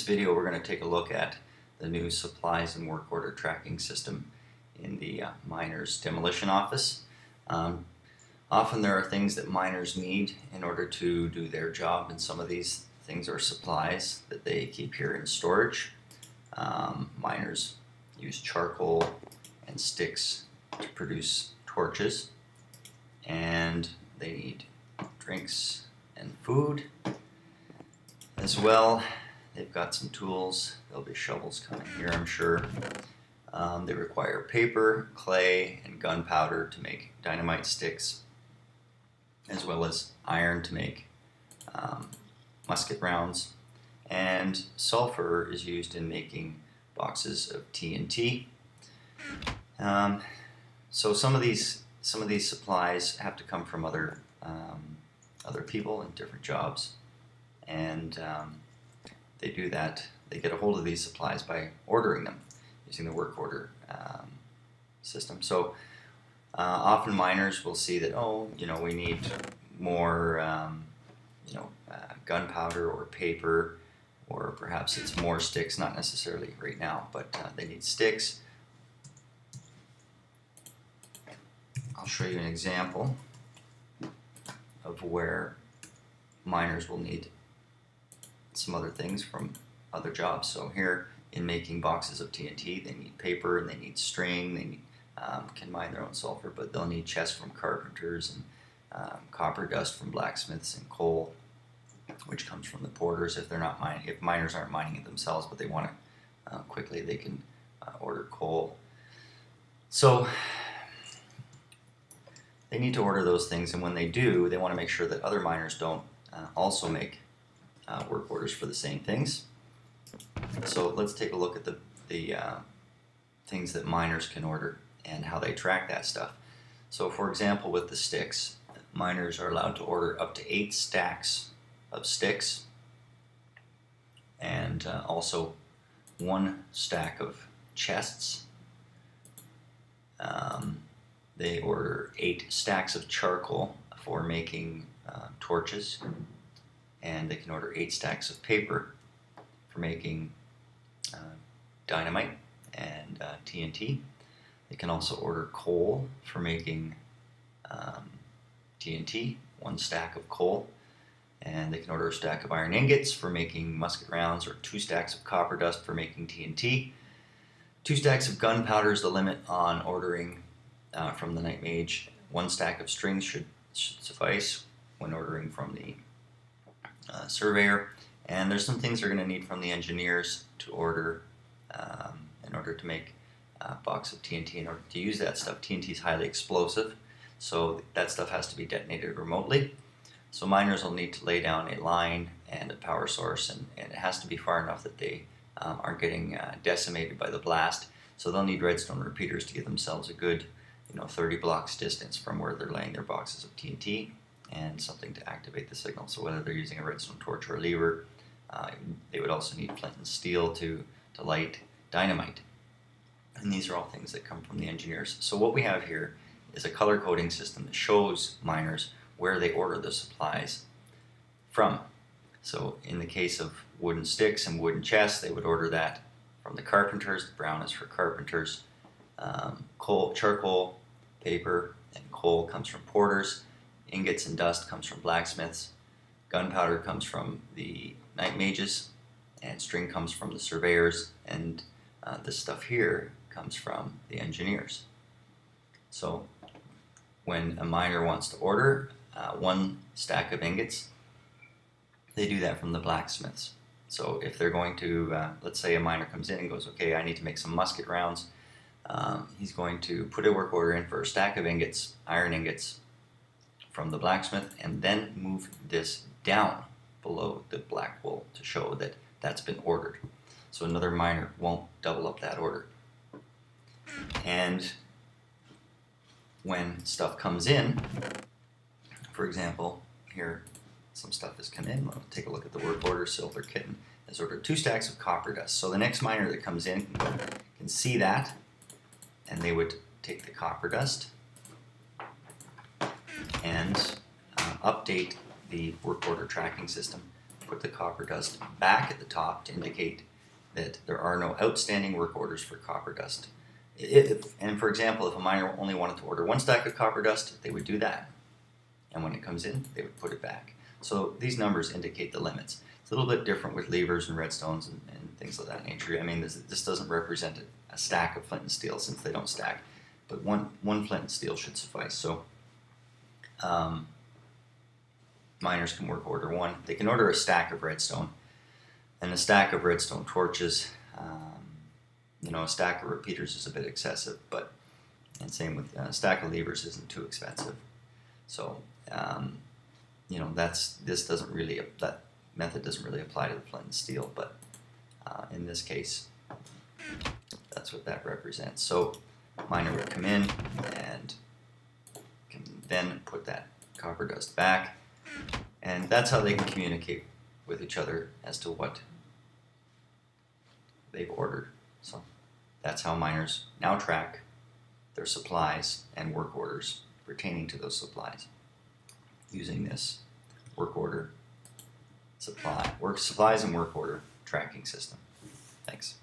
video we're going to take a look at the new supplies and work order tracking system in the miners' demolition office. Often there are things that miners need in order to do their job, and some of these things are supplies that they keep here in storage. Miners use charcoal and sticks to produce torches, and they need drinks and food as well. They've got some tools. There'll be shovels coming here, I'm sure. They require paper, clay, and gunpowder to make dynamite sticks, as well as iron to make musket rounds. And sulfur is used in making boxes of TNT. So some of these supplies have to come from other people in different jobs, and they do that. They get a hold of these supplies by ordering them using the work order system. So often miners will see that, we need more gunpowder or paper, or perhaps it's more sticks, not necessarily right now, but they need sticks. I'll show you an example of where miners will need some other things from other jobs. So here, in making boxes of TNT, they need paper and they need string. They can mine their own sulfur, but they'll need chests from carpenters and copper dust from blacksmiths and coal, which comes from the porters if they're not mining. If miners aren't mining it themselves, but they want it quickly, they can order coal. So they need to order those things, and when they do, they want to make sure that other miners don't also make work orders for the same things. So let's take a look at the things that miners can order and how they track that stuff. So for example, with the sticks, miners are allowed to order up to 8 stacks of sticks, and also 1 stack of chests. They order 8 stacks of charcoal for making torches, and they can order 8 stacks of paper for making dynamite and TNT. They can also order coal for making TNT, 1 stack of coal, and they can order a stack of iron ingots for making musket rounds, or 2 stacks of copper dust for making TNT. 2 stacks of gunpowder is the limit on ordering from the Night Mage. 1 stack of strings should suffice when ordering from the surveyor. And there's some things they're going to need from the engineers to order in order to make a box of TNT. In order to use that stuff, TNT is highly explosive, so that stuff has to be detonated remotely. So miners will need to lay down a line and a power source, and it has to be far enough that they aren't getting decimated by the blast. So they'll need redstone repeaters to give themselves a good 30 blocks distance from where they're laying their boxes of TNT, and something to activate the signal. So whether they're using a redstone torch or a lever, they would also need flint and steel to light dynamite. And these are all things that come from the engineers. So what we have here is a color coding system that shows miners where they order the supplies from. So in the case of wooden sticks and wooden chests, they would order that from the carpenters. The brown is for carpenters. Charcoal, paper, and coal comes from porters. Ingots and dust comes from blacksmiths. Gunpowder comes from the Night Mages, and string comes from the surveyors, and this stuff here comes from the engineers. So when a miner wants to order 1 stack of ingots, they do that from the blacksmiths. So if they're going to, let's say a miner comes in and goes, okay, I need to make some musket rounds. He's going to put a work order in for a stack of ingots, iron ingots, from the blacksmith, and then move this down below the black wool to show that that's been ordered. So another miner won't double up that order. And when stuff comes in, for example, here some stuff has come in. We'll take a look at the work order. Silver Kitten has ordered 2 stacks of copper dust. So the next miner that comes in can see that, and they would take the copper dust and update the work order tracking system put the copper dust back at the top to indicate that there are no outstanding work orders for copper dust. And for example, if a miner only wanted to order 1 stack of copper dust, they would do that. And when it comes in, they would put it back. So these numbers indicate the limits. It's a little bit different with levers and redstones and things of that nature. I mean, this doesn't represent a stack of flint and steel since they don't stack, but one flint and steel should suffice. So miners can work order 1. They can order a stack of redstone and a stack of redstone torches. A stack of repeaters is a bit excessive, and same with a stack of levers isn't too expensive. So that method doesn't really apply to the flint and steel, but in this case, that's what that represents. So miner would come in and can then put that copper dust back, and that's how they can communicate with each other as to what they've ordered. So that's how miners now track their supplies and work orders pertaining to those supplies using this supplies and work order tracking system. Thanks.